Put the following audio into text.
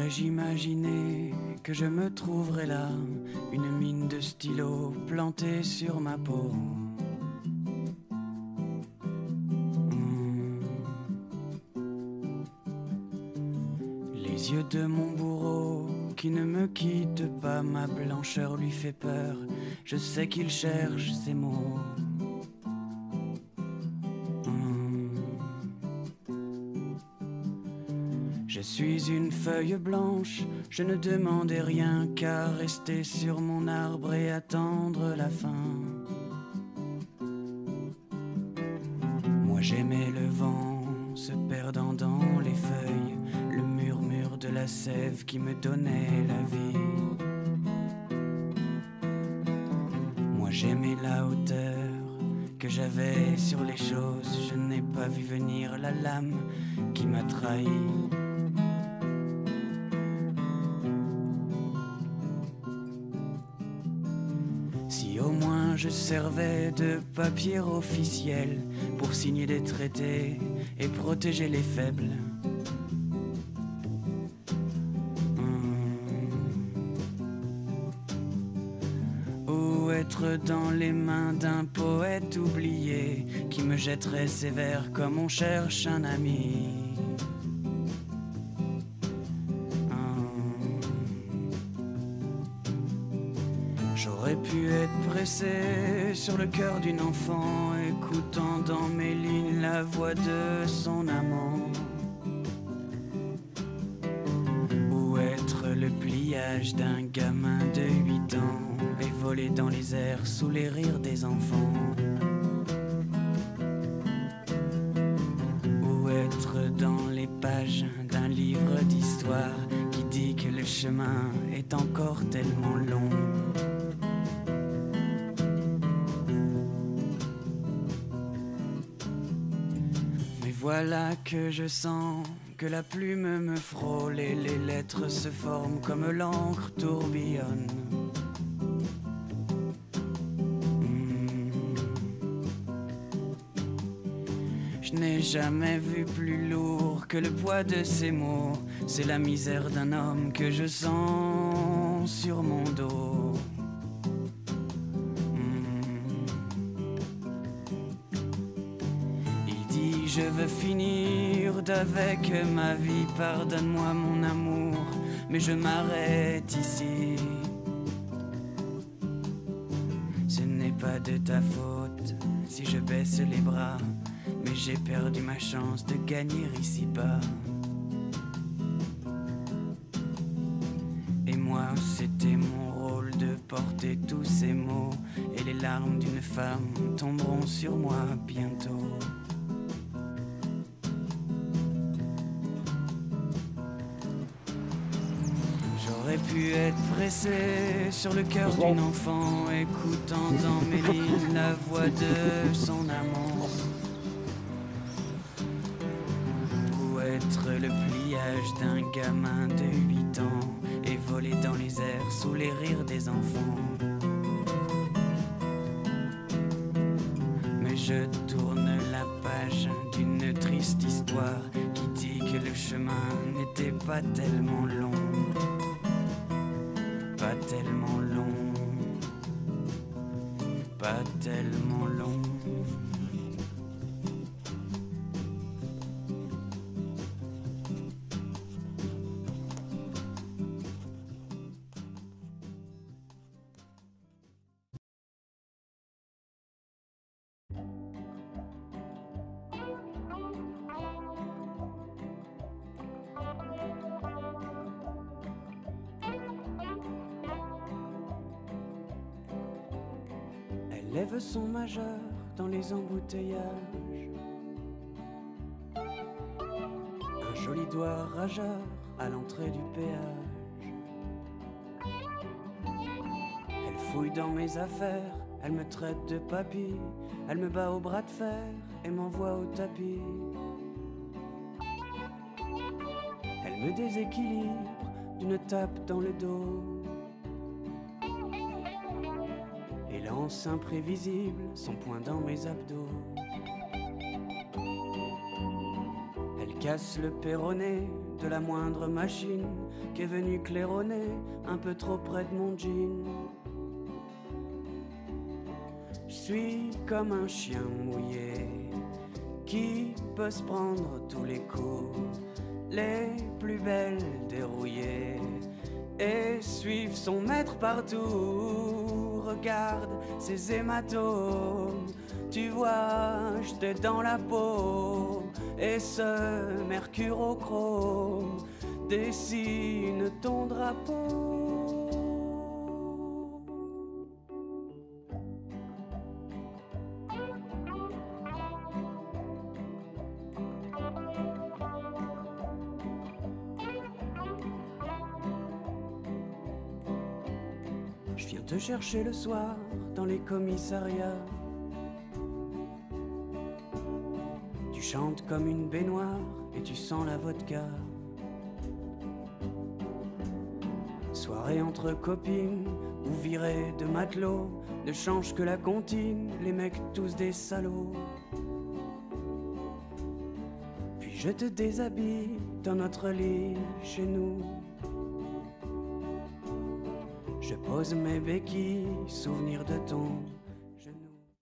Pourrais-je imaginer que je me trouverais là, une mine de stylo plantée sur ma peau? Les yeux de mon bourreau qui ne me quitte pas, ma blancheur lui fait peur, je sais qu'il cherche ses mots. Je suis une feuille blanche, je ne demandais rien qu'à rester sur mon arbre et attendre la fin. Moi j'aimais le vent se perdant dans les feuilles, le murmure de la sève qui me donnait la vie. Moi j'aimais la hauteur que j'avais sur les choses, je n'ai pas vu venir la lame qui m'a trahi. Si au moins je servais de papier officiel pour signer des traités et protéger les faibles. Ou être dans les mains d'un poète oublié qui me jetterait ses vers comme on cherche un ami. J'aurais pu être pressé sur le cœur d'une enfant, écoutant dans mes lignes la voix de son amant. Ou être le pliage d'un gamin de 8 ans et voler dans les airs sous les rires des enfants. Ou être dans les pages d'un livre d'histoire qui dit que le chemin est encore tellement long. Voilà que je sens que la plume me frôle et les lettres se forment comme l'encre tourbillonne. Je n'ai jamais vu plus lourd que le poids de ces mots. C'est la misère d'un homme que je sens sur mon dos. Je veux finir d'avec ma vie, pardonne-moi mon amour, mais je m'arrête ici. Ce n'est pas de ta faute si je baisse les bras, mais j'ai perdu ma chance de gagner ici-bas. Et moi, c'était mon rôle de porter tous ces mots, et les larmes d'une femme tomberont sur moi bientôt. J'aurais pu être pressé sur le cœur d'une enfant, écoutant dans mes lignes la voix de son amant. Ou être le pliage d'un gamin de 8 ans et voler dans les airs sous les rires des enfants. Mais je tourne la page d'une triste histoire qui dit que le chemin n'était pas tellement long. Pas tellement long, pas tellement long. Lève son majeur dans les embouteillages, un joli doigt rageur à l'entrée du péage. Elle fouille dans mes affaires, elle me traite de papy, elle me bat au bras de fer et m'envoie au tapis. Elle me déséquilibre d'une tape dans le dos et lance imprévisible son poing dans mes abdos. Elle casse le péroné de la moindre machine qui est venue claironner un peu trop près de mon jean. Je suis comme un chien mouillé qui peut se prendre tous les coups, les plus belles dérouillées, et suivre son maître partout. Regarde ces hématomes, tu vois, j'étais dans la peau, et ce mercurochrome dessine ton drapeau. Je viens te chercher le soir dans les commissariats. Tu chantes comme une baignoire et tu sens la vodka. Soirée entre copines ou virée de matelot, ne change que la comptine, les mecs tous des salauds. Puis je te déshabille dans notre lit chez nous. Je pose mes béquilles, souvenir de ton